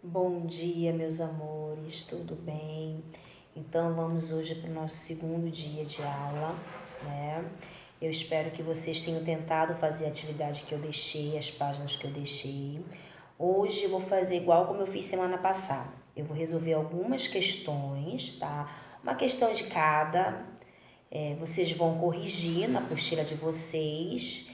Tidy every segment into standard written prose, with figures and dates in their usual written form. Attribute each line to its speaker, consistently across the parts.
Speaker 1: Bom dia, meus amores, tudo bem? Então, vamos hoje para o nosso segundo dia de aula, né? Eu espero que vocês tenham tentado fazer a atividade que eu deixei, as páginas que eu deixei. Hoje eu vou fazer igual como eu fiz semana passada. Eu vou resolver algumas questões, tá? Uma questão de cada. Vocês vão corrigir na apostila de vocês.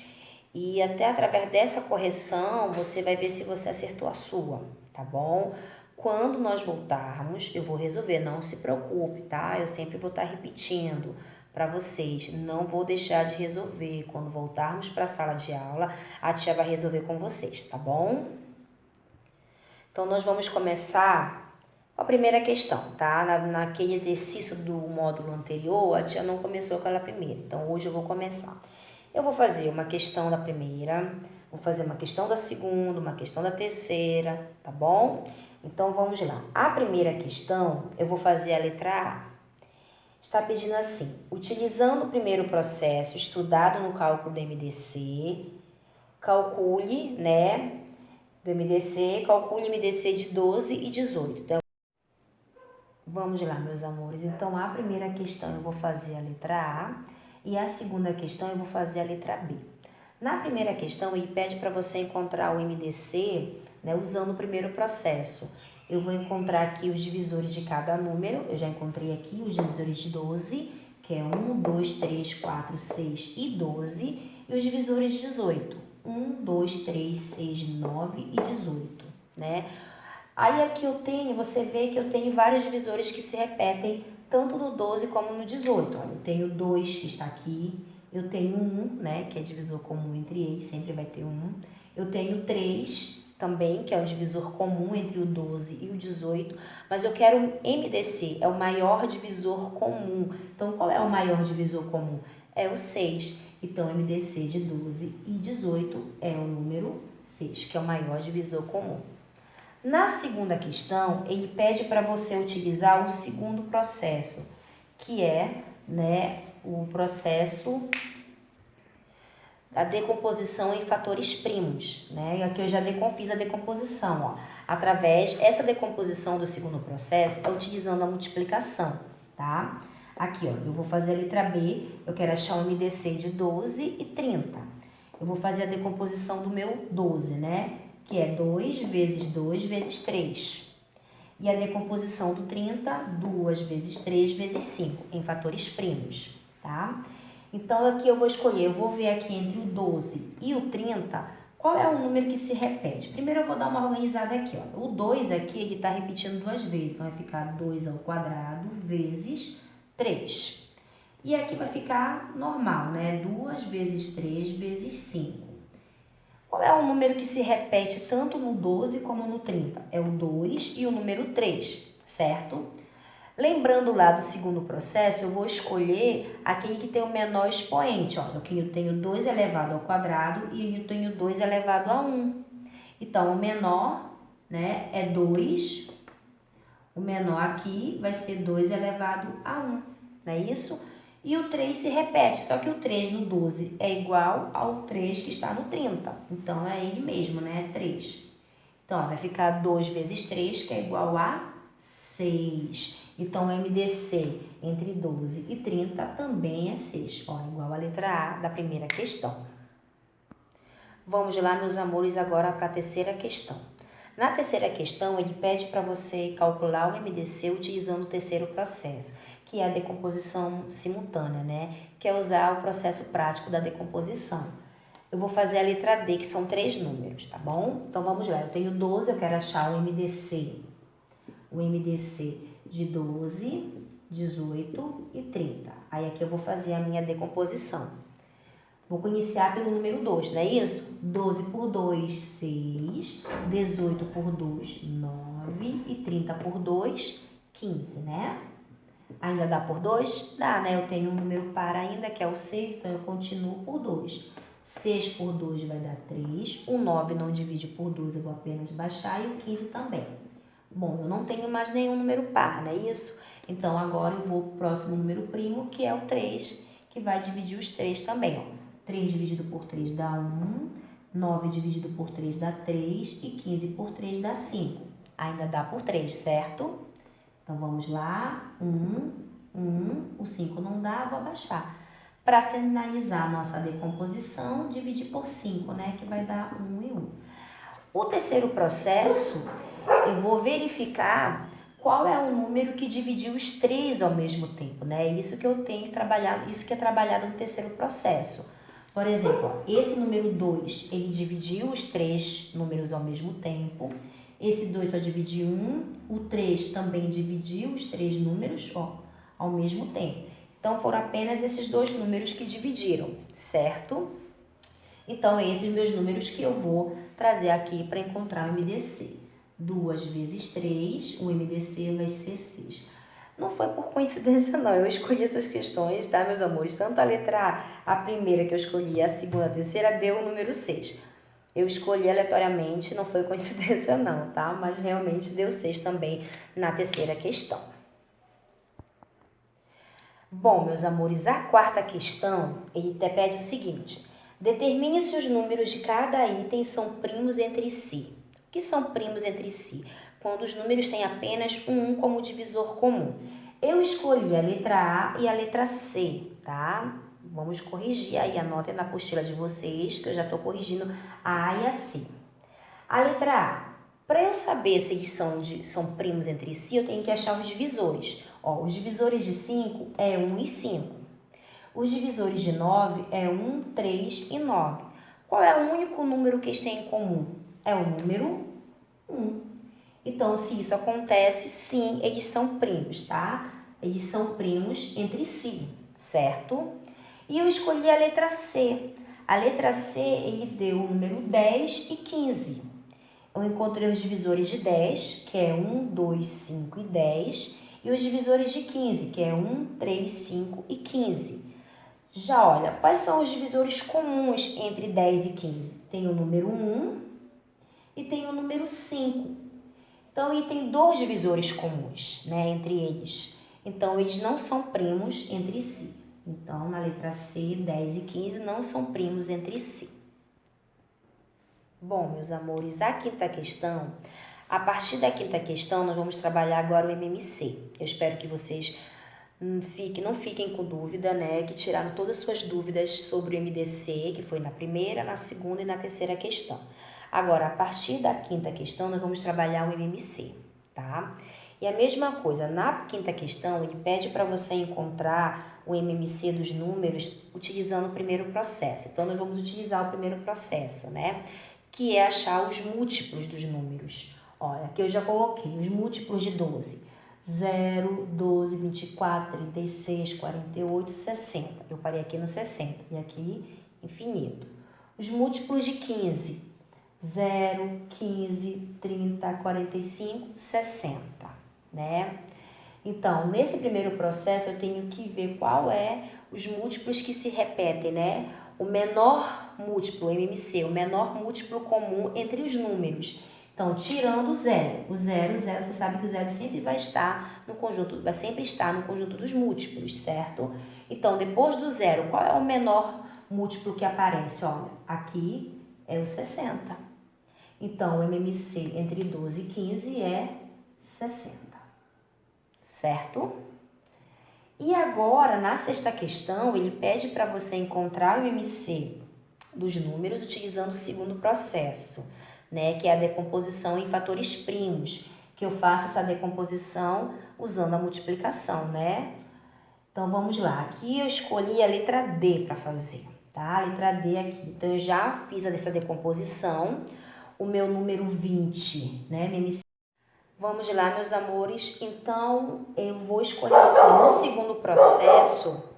Speaker 1: E até através dessa correção, você vai ver se você acertou a sua, tá bom? Quando nós voltarmos, eu vou resolver, não se preocupe, tá? Eu sempre vou estar repetindo para vocês, não vou deixar de resolver. Quando voltarmos para a sala de aula, a tia vai resolver com vocês, tá bom? Então, nós vamos começar com a primeira questão, tá? Naquele exercício do módulo anterior, a tia não começou com ela primeiro, então hoje eu vou começar. Eu vou fazer uma questão da primeira, vou fazer uma questão da segunda, uma questão da terceira, tá bom? Então vamos lá. A primeira questão, eu vou fazer a letra A. Está pedindo assim: utilizando o primeiro processo estudado no cálculo do MDC, calcule, né? Calcule MDC de 12 e 18. Então, vamos lá, meus amores. Então, a primeira questão eu vou fazer a letra A e a segunda questão eu vou fazer a letra B. Na primeira questão, ele pede para você encontrar o MDC, né, usando o primeiro processo. Eu vou encontrar aqui os divisores de cada número. Eu já encontrei aqui os divisores de 12, que é 1, 2, 3, 4, 6 e 12. E os divisores de 18, 1, 2, 3, 6, 9 e 18, né? Aí aqui eu tenho, você vê que eu tenho vários divisores que se repetem tanto no 12 como no 18. Olha, eu tenho 2 que está aqui, eu tenho 1, né, que é divisor comum entre eles, sempre vai ter 1. Eu tenho 3 também, que é um divisor comum entre o 12 e o 18, mas eu quero um MDC, é o maior divisor comum. Então, qual é o maior divisor comum? É o 6. Então, MDC de 12 e 18 é o número 6, que é o maior divisor comum. Na segunda questão, ele pede para você utilizar o segundo processo, que é, né, o processo da decomposição em fatores primos, né? E aqui eu já fiz a decomposição, ó. Essa decomposição do segundo processo é utilizando a multiplicação, tá? Aqui, ó, eu vou fazer a letra B, eu quero achar o MDC de 12 e 30. Eu vou fazer a decomposição do meu 12, né? Que é 2 vezes 2 vezes 3. E a decomposição do 30, 2 vezes 3 vezes 5, em fatores primos, tá? Então, aqui eu vou escolher, eu vou ver aqui entre o 12 e o 30, qual é o número que se repete. Primeiro eu vou dar uma organizada aqui, ó. O 2 aqui, ele está repetindo duas vezes, então vai ficar 2 ao quadrado vezes 3. E aqui vai ficar normal, né? 2 vezes 3 vezes 5. Qual é o número que se repete tanto no 12 como no 30? É o 2 e o número 3, certo? Lembrando lá do segundo processo, eu vou escolher aquele que tem o menor expoente. Olha, aqui eu tenho 2 elevado ao quadrado e eu tenho 2 elevado a 1. Então, o menor, né, é 2. O menor aqui vai ser 2 elevado a 1, não é isso? E o 3 se repete, só que o 3 no 12 é igual ao 3 que está no 30. Então, é ele mesmo, né? 3. Então, vai ficar 2 vezes 3, que é igual a 6. Então, o MDC entre 12 e 30 também é 6. Ó, igual a letra A da primeira questão. Vamos lá, meus amores, agora para a terceira questão. Na terceira questão, ele pede para você calcular o MDC utilizando o terceiro processo, que é a decomposição simultânea, né? Que é usar o processo prático da decomposição. Eu vou fazer a letra D, que são 3 números, tá bom? Então, vamos lá. Eu tenho 12, eu quero achar o MDC. O MDC de 12, 18 e 30. Aí, aqui eu vou fazer a minha decomposição. Vou iniciar pelo número 2, não é isso? 12 por 2, 6. 18 por 2, 9. E 30 por 2, 15, né? Ainda dá por 2? Dá, né? Eu tenho um número par ainda, que é o 6, então eu continuo por 2. 6 por 2 vai dar 3. O 9 não divide por 2, eu vou apenas baixar. E o 15 também. Bom, eu não tenho mais nenhum número par, não é isso? Então, agora eu vou pro próximo número primo, que é o 3, que vai dividir os 3 também, ó. 3 dividido por 3 dá 1, 9 dividido por 3 dá 3 e 15 por 3 dá 5. ainda dá por 3, certo? Então, vamos lá. 1, o 5 não dá, vou abaixar. Para finalizar a nossa decomposição, dividir por 5, né? Que vai dar 1 e 1. O terceiro processo, eu vou verificar qual é o número que dividiu os 3 ao mesmo tempo, né? Isso que eu tenho que trabalhar, isso que é trabalhado no terceiro processo. Por exemplo, esse número 2, ele dividiu os 3 números ao mesmo tempo. Esse 2 só dividiu 1, o 3 também dividiu os 3 números ao mesmo tempo. Então, foram apenas esses 2 números que dividiram, certo? Então, esses meus números que eu vou trazer aqui para encontrar o MDC. 2 vezes 3, o MDC vai ser 6. Não foi por coincidência, não. Eu escolhi essas questões, tá, meus amores? Tanto a letra A primeira que eu escolhi, a segunda, a terceira, deu o número 6. Eu escolhi aleatoriamente, não foi coincidência, não, tá? Mas realmente deu 6 também na terceira questão. Bom, meus amores, a quarta questão, ele te pede o seguinte: determine se os números de cada item são primos entre si. O que são primos entre si? Quando os números têm apenas um como divisor comum. Eu escolhi a letra A e a letra C, tá? Vamos corrigir aí, anotem na apostila de vocês, que eu já estou corrigindo a A e a C. A letra A. Para eu saber se eles são primos entre si, eu tenho que achar os divisores. Os divisores de 5 é 1 e 5. Os divisores de 9 é 1, 3 e 9. Qual é o único número que eles têm em comum? É o número 1. Então, se isso acontece, sim, eles são primos, tá? Eles são primos entre si, certo? E eu escolhi a letra C. A letra C, ele deu o número 10 e 15. Eu encontrei os divisores de 10, que é 1, 2, 5 e 10, e os divisores de 15, que é 1, 3, 5 e 15. Já olha, quais são os divisores comuns entre 10 e 15? Tem o número 1 e tem o número 5. Então, e tem 2 divisores comuns, né, entre eles. Então, eles não são primos entre si. Então, na letra C, 10 e 15 não são primos entre si. Bom, meus amores, a quinta questão, a partir da quinta questão, nós vamos trabalhar agora o MMC. Eu espero que vocês não fiquem com dúvida, né? Que tiraram todas as suas dúvidas sobre o MDC, que foi na primeira, na segunda e na terceira questão. Agora, a partir da quinta questão, nós vamos trabalhar o MMC, tá? E a mesma coisa, na quinta questão, ele pede para você encontrar o MMC dos números utilizando o primeiro processo. Então, nós vamos utilizar o primeiro processo, né? Que é achar os múltiplos dos números. Olha, aqui eu já coloquei os múltiplos de 12. 0, 12, 24, 36, 48, 60. Eu parei aqui no 60 e aqui infinito. Os múltiplos de 15. 0, 15, 30, 45, 60, né? Então, nesse primeiro processo, eu tenho que ver qual é os múltiplos que se repetem, né? O menor múltiplo, MMC, o menor múltiplo comum entre os números. Então, tirando o zero. O zero, você sabe que o zero sempre vai estar no conjunto, vai sempre estar no conjunto dos múltiplos, certo? Então, depois do zero, qual é o menor múltiplo que aparece? Olha, aqui é o 60. Então, o MMC entre 12 e 15 é 60. Certo? E agora, na sexta questão, ele pede para você encontrar o MMC dos números utilizando o segundo processo, né? Que é a decomposição em fatores primos, que eu faço essa decomposição usando a multiplicação, né? Então, vamos lá. Aqui eu escolhi a letra D para fazer, tá? A letra D aqui. Então, eu já fiz essa decomposição. O meu número 20, né? Vamos lá, meus amores. Então, eu vou escolher aqui no segundo processo.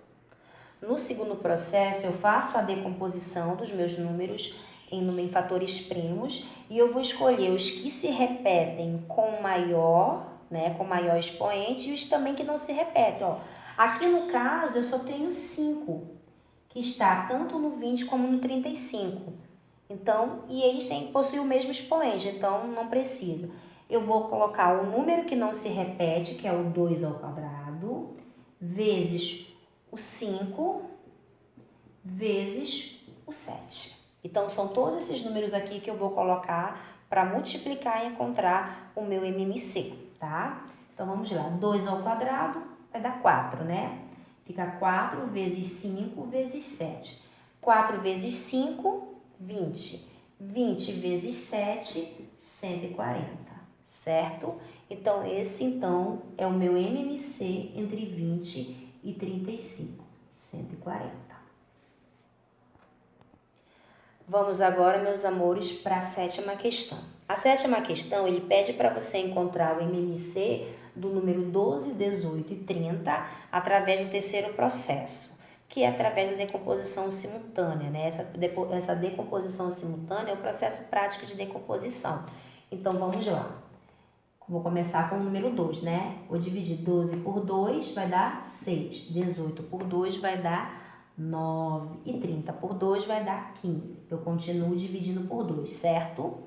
Speaker 1: No segundo processo, eu faço a decomposição dos meus números em fatores primos e eu vou escolher os que se repetem com maior, né, com maior expoente e os também que não se repetem, ó. Aqui no caso, eu só tenho 5, que está tanto no 20 como no 35. Então, e eles possuem o mesmo expoente, então não precisa. Eu vou colocar o número que não se repete, que é o 2 ao quadrado, vezes o 5, vezes o 7. Então, são todos esses números aqui que eu vou colocar para multiplicar e encontrar o meu MMC, tá? Então, vamos lá. 2 ao quadrado vai dar 4, né? Fica 4 vezes 5 vezes 7. 4 vezes 5, 20. 20 vezes 7, 140, certo? Então, esse, é o meu MMC entre 20 e 35, 140. Vamos agora, meus amores, para a 7ª questão. A 7ª questão, ele pede para você encontrar o MMC do número 12, 18 e 30 através do terceiro processo, que é através da decomposição simultânea, né? Essa decomposição simultânea é o processo prático de decomposição. Então, vamos lá. Vou começar com o número 2, né? Vou dividir 12 por 2, vai dar 6. 18 por 2 vai dar 9. E 30 por 2 vai dar 15. Eu continuo dividindo por 2, certo?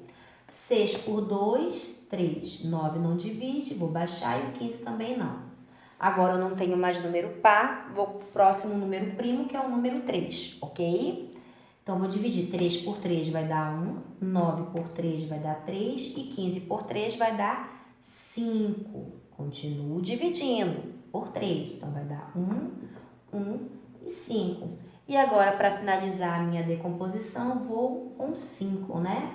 Speaker 1: 6 por 2, 3. 9 não divide, vou baixar e o 15 também não. Agora eu não tenho mais número par, vou para o próximo número primo, que é o número 3, ok? Então, vou dividir 3 por 3 vai dar 1, 9 por 3 vai dar 3 e 15 por 3 vai dar 5. Continuo dividindo por 3, então vai dar 1, 1 e 5. E agora, para finalizar a minha decomposição, vou com 5, né?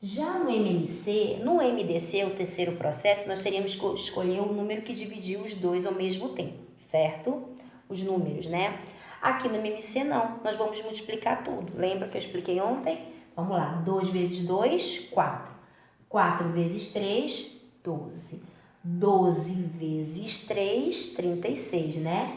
Speaker 1: Já no MMC, no MDC, o terceiro processo, nós teríamos que escolher o número que dividiu os dois ao mesmo tempo, certo? Os números, né? Aqui no MMC não, nós vamos multiplicar tudo. Lembra que eu expliquei ontem? Vamos lá, 2 vezes 2, 4. 4 vezes 3, 12. 12 vezes 3, 36, né?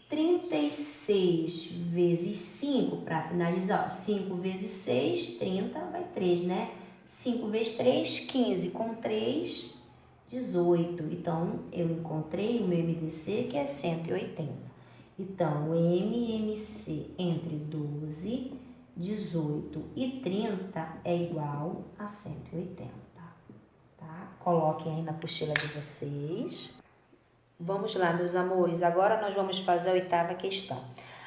Speaker 1: 36 vezes 5, para finalizar, ó, 5 vezes 6, 30, vai 3, né? 5 vezes 3, 15, com 3, 18. Então, eu encontrei o meu MDC, que é 180. Então, o MMC entre 12, 18 e 30 é igual a 180, tá? Coloquem aí na apostila de vocês. Vamos lá, meus amores, agora nós vamos fazer a 8ª questão.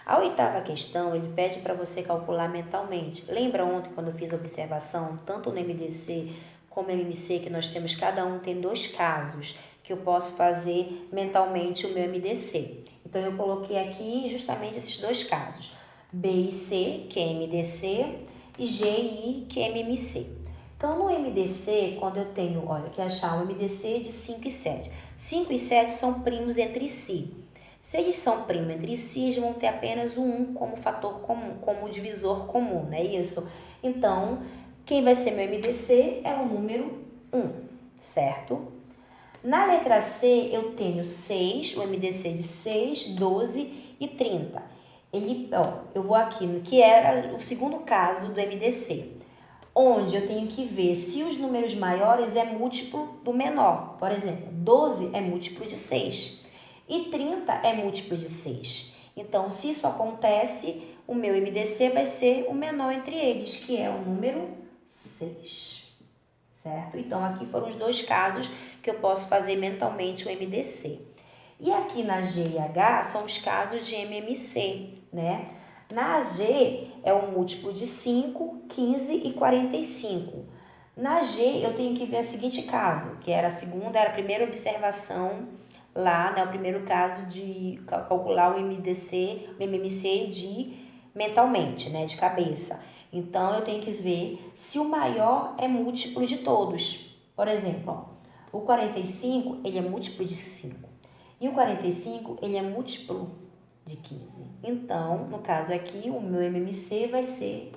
Speaker 1: A 8ª questão, ele pede para você calcular mentalmente. Lembra ontem quando eu fiz a observação, tanto no MDC como no MMC, que nós temos, cada um tem 2 casos, que eu posso fazer mentalmente o meu MDC. Então, eu coloquei aqui justamente esses 2 casos, B e C, que é MDC, e G e I, que é MMC. Então, no MDC, quando eu tenho, olha, que achar um MDC de 5 e 7. 5 e 7 são primos entre si. Se eles são primos entre si, eles vão ter apenas o 1 como fator comum, como divisor comum, não é isso? Então, quem vai ser meu MDC é o número 1, certo? Na letra C, eu tenho 6, o MDC de 6, 12 e 30. Eu vou aqui, que era o segundo caso do MDC, onde eu tenho que ver se os números maiores é múltiplo do menor. Por exemplo, 12 é múltiplo de 6 e 30 é múltiplo de 6. Então, se isso acontece, o meu MDC vai ser o menor entre eles, que é o número 6, certo? Então, aqui foram os 2 casos que eu posso fazer mentalmente o MDC. E aqui na G e H são os casos de MMC, né? Na G é o múltiplo de 5, 15 e 45. Na G eu tenho que ver o seguinte caso, que era a primeira observação lá, né? O primeiro caso de calcular o MDC, o MMC mentalmente, né? De cabeça. Então, eu tenho que ver se o maior é múltiplo de todos. Por exemplo, ó, o 45, ele é múltiplo de 5. E o 45, ele é múltiplo de 15. Então, no caso aqui, o meu MMC vai ser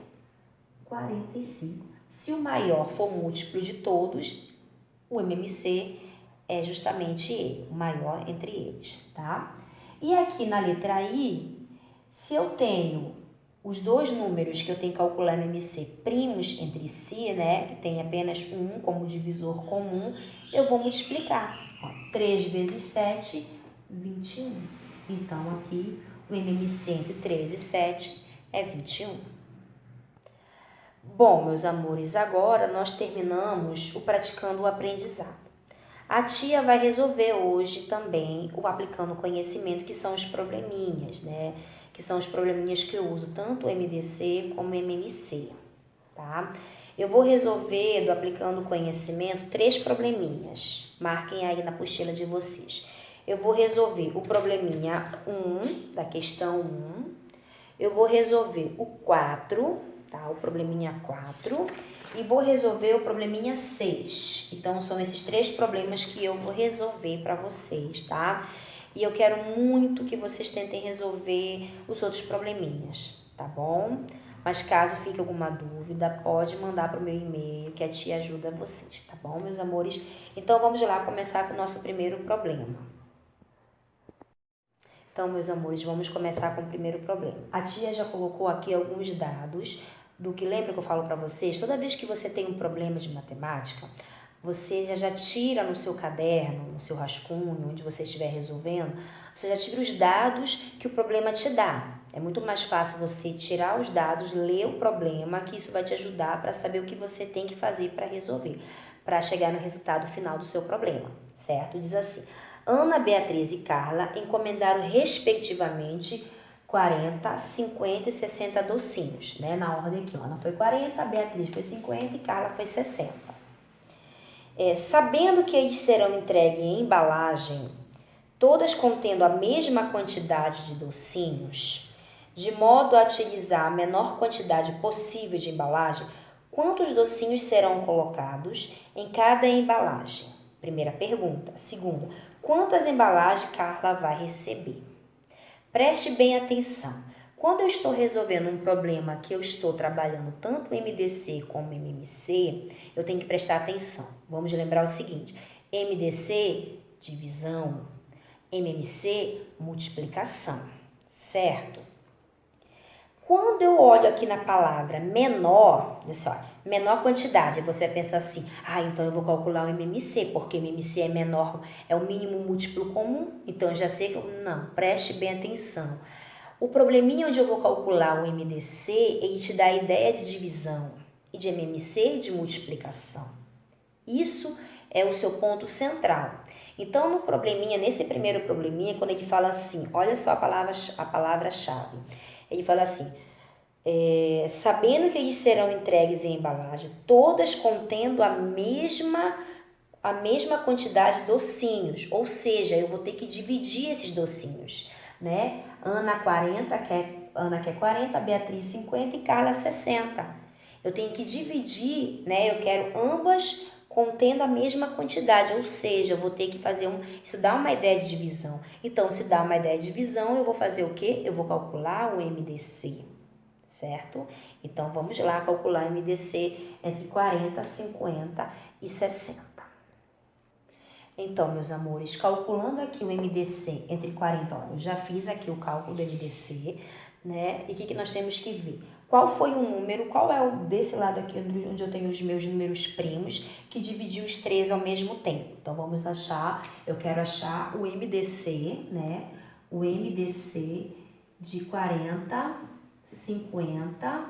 Speaker 1: 45. Se o maior for múltiplo de todos, o MMC é justamente ele, o maior entre eles, tá? E aqui na letra I, se eu tenho os 2 números que eu tenho que calcular MMC primos entre si, né, que tem apenas 1 como divisor comum, eu vou multiplicar. Ó, 3 vezes 7, 21. Então, aqui, o MMC entre 3 e 7 é 21. Bom, meus amores, agora nós terminamos o praticando o aprendizado. A tia vai resolver hoje também o aplicando conhecimento, que são os probleminhas, né? Que são os probleminhas que eu uso tanto o MDC como o MMC, tá? Eu vou resolver, aplicando conhecimento, 3 probleminhas. Marquem aí na apostila de vocês. Eu vou resolver o probleminha 1, da questão 1. Eu vou resolver o 4, tá? O probleminha 4. E vou resolver o probleminha 6. Então, são esses 3 problemas que eu vou resolver para vocês, tá? E eu quero muito que vocês tentem resolver os outros probleminhas, tá bom? Mas caso fique alguma dúvida, pode mandar para o meu e-mail que a tia ajuda vocês, tá bom, meus amores? Então, vamos lá começar com o nosso primeiro problema. Então, meus amores, vamos começar com o primeiro problema. A tia já colocou aqui alguns dados do que lembra que eu falo para vocês? Toda vez que você tem um problema de matemática, você já tira no seu caderno, no seu rascunho, onde você estiver resolvendo, você já tira os dados que o problema te dá. É muito mais fácil você tirar os dados, ler o problema, que isso vai te ajudar para saber o que você tem que fazer para resolver, para chegar no resultado final do seu problema, certo? Diz assim: Ana, Beatriz e Carla encomendaram respectivamente 40, 50 e 60 docinhos, né? Na ordem aqui, ó. Ana foi 40, Beatriz foi 50 e Carla foi 60. Sabendo que eles serão entregues em embalagem, todas contendo a mesma quantidade de docinhos, de modo a utilizar a menor quantidade possível de embalagem, quantos docinhos serão colocados em cada embalagem? Primeira pergunta. Segunda, quantas embalagens Carla vai receber? Preste bem atenção. Quando eu estou resolvendo um problema que eu estou trabalhando tanto MDC como MMC, eu tenho que prestar atenção. Vamos lembrar o seguinte: MDC, divisão, MMC, multiplicação, certo? Quando eu olho aqui na palavra menor, menor quantidade, você vai pensar assim: então eu vou calcular o MMC, porque MMC é menor, é o mínimo múltiplo comum, então eu já sei que não, preste bem atenção. O probleminha onde eu vou calcular o MDC, ele te dá a ideia de divisão e de MMC de multiplicação. Isso é o seu ponto central. Então, no probleminha, nesse primeiro probleminha, quando ele fala assim, olha só a palavra-chave. Ele fala assim: sabendo que eles serão entregues em embalagem, todas contendo a mesma quantidade de docinhos, ou seja, eu vou ter que dividir esses docinhos, né? Ana quer 40, Beatriz 50 e Carla 60. Eu tenho que dividir, né? Eu quero ambas contendo a mesma quantidade, ou seja, eu vou ter que fazer isso dá uma ideia de divisão. Então, se dá uma ideia de divisão, eu vou fazer o quê? Eu vou calcular o MDC, certo? Então, vamos lá calcular o MDC entre 40, 50 e 60. Então, meus amores, calculando aqui o MDC entre 40, olha, eu já fiz aqui o cálculo do MDC, né? E o que nós temos que ver? Qual foi o número, qual é o desse lado aqui onde eu tenho os meus números primos, que dividiu os 3 ao mesmo tempo? Então, vamos achar, eu quero achar o MDC, né? O MDC de 40, 50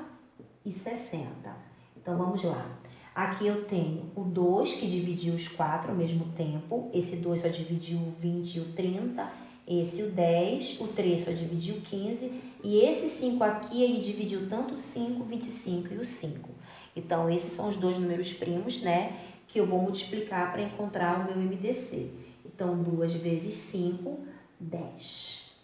Speaker 1: e 60. Então, vamos lá. Aqui eu tenho o 2 que dividiu os 4 ao mesmo tempo. Esse 2 só dividiu o 20 e o 30. Esse o 10, o 3 só dividiu o 15. E esse 5 aqui, ele dividiu tanto o 5, 25 e o 5. Então, esses são os dois números primos, né? Que eu vou multiplicar para encontrar o meu MDC. Então, 2 vezes 5, 10.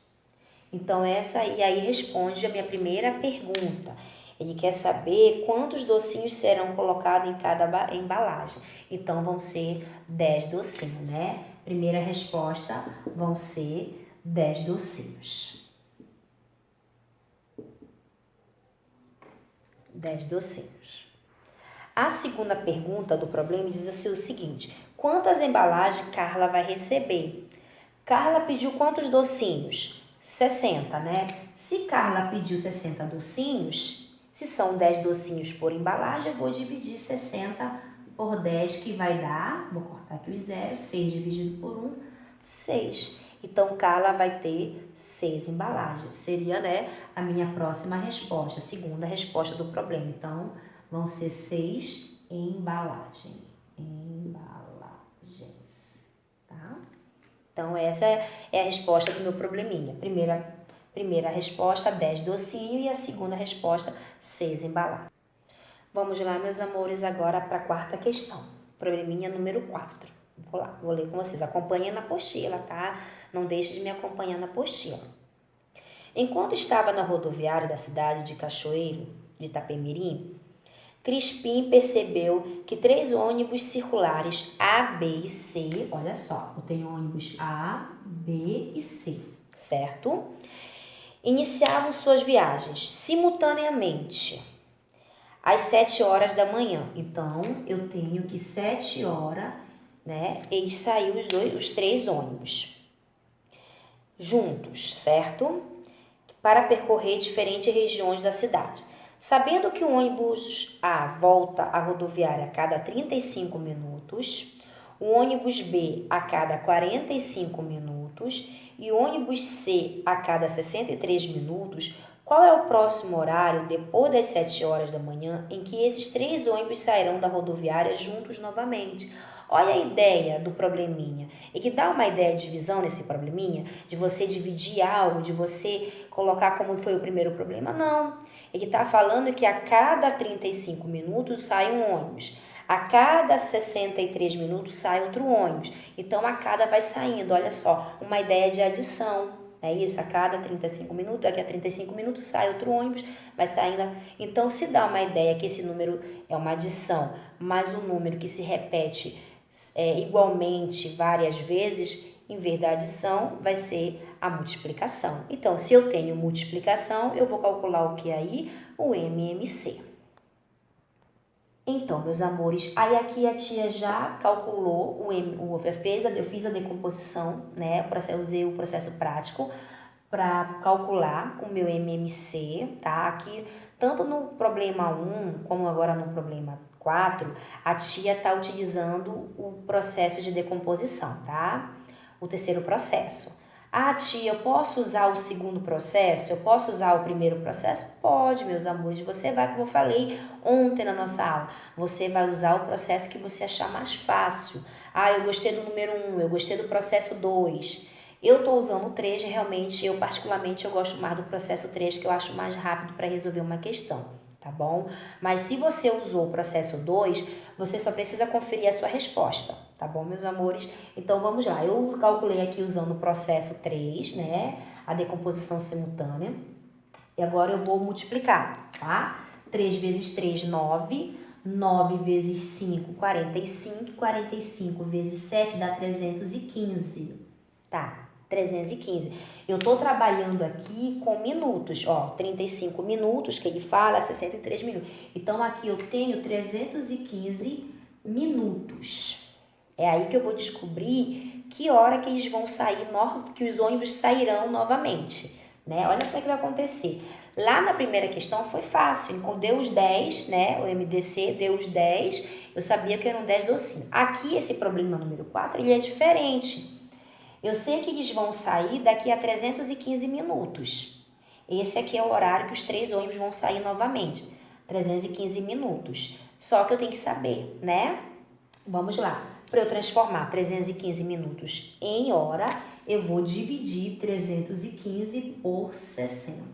Speaker 1: Então, essa aí responde a minha primeira pergunta. Ele quer saber quantos docinhos serão colocados em cada embalagem. Então, vão ser 10 docinhos, né? Primeira resposta vão ser 10 docinhos. 10 docinhos. A segunda pergunta do problema diz assim o seguinte: quantas embalagens Carla vai receber? Carla pediu quantos docinhos? 60, né? Se Carla pediu 60 docinhos, se são 10 docinhos por embalagem, eu vou dividir 60 por 10, que vai dar, vou cortar aqui os zeros, 6 dividido por 1, 6. Então, Carla vai ter 6 embalagens. Seria, né, a minha próxima resposta, a segunda resposta do problema. Então, vão ser 6 embalagens. Tá? Então, essa é a resposta do meu probleminha. Primeira resposta, 10 docinhos, e a segunda resposta, 6 embalagens. Vamos lá, meus amores, agora para a quarta questão. Probleminha número 4. Vou lá, vou ler com vocês. Acompanhem na apostila, tá? Não deixe de me acompanhar na apostila. Enquanto estava na rodoviária da cidade de Cachoeiro, de Itapemirim, Crispim percebeu que 3 ônibus circulares A, B e C, olha só, eu tenho ônibus A, B e C, certo? Iniciavam suas viagens simultaneamente às 7 horas da manhã. Então, eu tenho que 7 horas, né? Eles saíram os 3 ônibus juntos, certo? Para percorrer diferentes regiões da cidade. Sabendo que o ônibus A volta à rodoviária a cada 35 minutos, o ônibus B a cada 45 minutos e o ônibus C a cada 63 minutos, qual é o próximo horário, depois das 7 horas da manhã, em que esses 3 ônibus sairão da rodoviária juntos novamente? Olha a ideia do probleminha. E que dá uma ideia de divisão nesse probleminha, de você dividir algo, de você colocar como foi o primeiro problema. Não. Ele está falando que a cada 35 minutos sai um ônibus. A cada 63 minutos sai outro ônibus. Então, a cada vai saindo, olha só, uma ideia de adição. É isso, a cada 35 minutos, daqui a 35 minutos sai outro ônibus, vai saindo. Então, se dá uma ideia que esse número é uma adição, mas um número que se repete igualmente várias vezes, em vez da adição, vai ser a multiplicação. Então, se eu tenho multiplicação, eu vou calcular o que aí? O MMC. Então, meus amores, aí aqui a tia já calculou eu fiz a decomposição, né? Usei o processo prático para calcular o meu MMC, tá? Aqui, tanto no problema 1 como agora no problema 4, a tia está utilizando o processo de decomposição, tá? O terceiro processo. Ah, tia, eu posso usar o segundo processo? Eu posso usar o primeiro processo? Pode, meus amores. Você vai, como eu falei ontem na nossa aula, você vai usar o processo que você achar mais fácil. Ah, eu gostei do número 1, eu gostei do processo 2. Eu estou usando o 3, realmente, particularmente, eu gosto mais do processo 3, que eu acho mais rápido para resolver uma questão, tá bom? Mas se você usou o processo 2, você só precisa conferir a sua resposta, tá bom, meus amores? Então, vamos lá. Eu calculei aqui usando o processo 3, né? A decomposição simultânea. E agora eu vou multiplicar, tá? 3 vezes 3, 9. 9 vezes 5, 45. 45 vezes 7 dá 315. Tá, 315. Eu tô trabalhando aqui com minutos, ó, 35 minutos, que ele fala, 63 minutos. Então, aqui eu tenho 315 minutos. É aí que eu vou descobrir que hora que eles vão sair, que os ônibus sairão novamente, né? Olha como é que vai acontecer. Lá na primeira questão foi fácil, deu os 10, né? O MDC deu os 10, eu sabia que eram 10 docinhos. Aqui, esse problema número 4, ele é diferente. Eu sei que eles vão sair daqui a 315 minutos. Esse aqui é o horário que os 3 ônibus vão sair novamente. 315 minutos. Só que eu tenho que saber, né? Vamos lá. Para eu transformar 315 minutos em hora, eu vou dividir 315 por 60,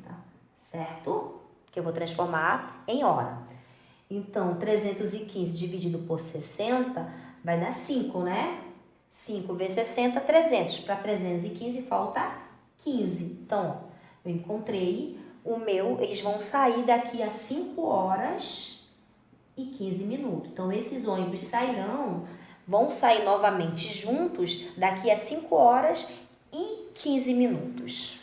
Speaker 1: certo? Que eu vou transformar em hora. Então, 315 dividido por 60 vai dar 5, né? 5 vezes 60, 300. Para 315 falta 15. Então, ó, eu encontrei o meu, eles vão sair daqui a 5 horas e 15 minutos. Então, esses ônibus vão sair novamente juntos daqui a 5 horas e 15 minutos.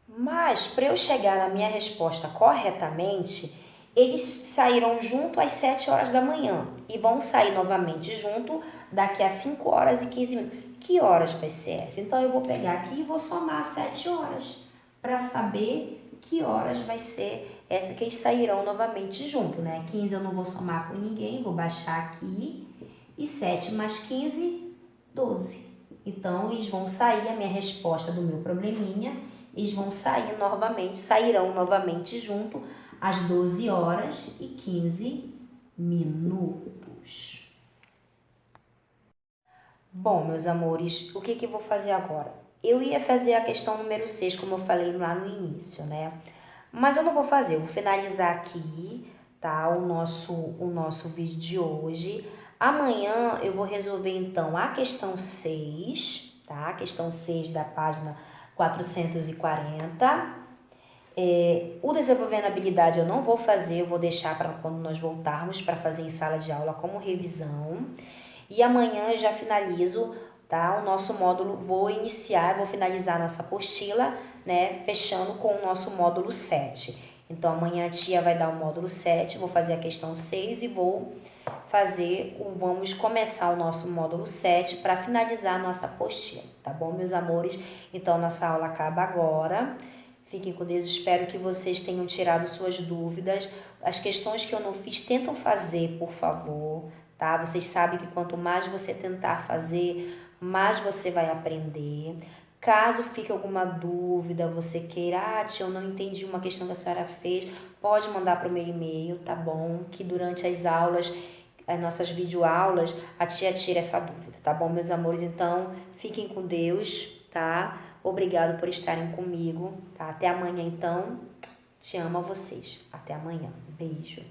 Speaker 1: Mas, para eu chegar na minha resposta corretamente, eles saíram junto às 7 horas da manhã e vão sair novamente junto daqui a 5 horas e 15 minutos. Que horas vai ser essa? Então, eu vou pegar aqui e vou somar 7 horas para saber que horas vai ser essa que eles sairão novamente junto, né? 15 eu não vou somar com ninguém, vou baixar aqui. E 7 mais 15, 12. Então, eles vão sair, a minha resposta do meu probleminha, eles vão sairão novamente junto às 12 horas e 15 minutos. Bom, meus amores, o que eu vou fazer agora? Eu ia fazer a questão número 6, como eu falei lá no início, né? Mas eu não vou fazer, eu vou finalizar aqui, tá? O nosso vídeo de hoje. Amanhã eu vou resolver então a questão 6, tá? A questão 6 da página 440. O desenvolvendo habilidade eu não vou fazer, eu vou deixar para quando nós voltarmos para fazer em sala de aula como revisão. E amanhã eu já finalizo, tá? O nosso módulo, vou finalizar a nossa apostila, né? Fechando com o nosso módulo 7. Então, amanhã a tia vai dar o módulo 7, vou fazer a questão 6 e vamos começar o nosso módulo 7 para finalizar a nossa apostila, tá bom, meus amores? Então, nossa aula acaba agora. Fiquem com Deus, espero que vocês tenham tirado suas dúvidas. As questões que eu não fiz, tentam fazer, por favor, tá? Vocês sabem que quanto mais você tentar fazer, mais você vai aprender. Caso fique alguma dúvida, você queira, tia, eu não entendi uma questão que a senhora fez, pode mandar para o meu e-mail, tá bom? Que durante as aulas, as nossas videoaulas, a tia tira essa dúvida, tá bom, meus amores? Então, fiquem com Deus, tá? Obrigado por estarem comigo, tá? Até amanhã, então. Te amo a vocês. Até amanhã. Beijo.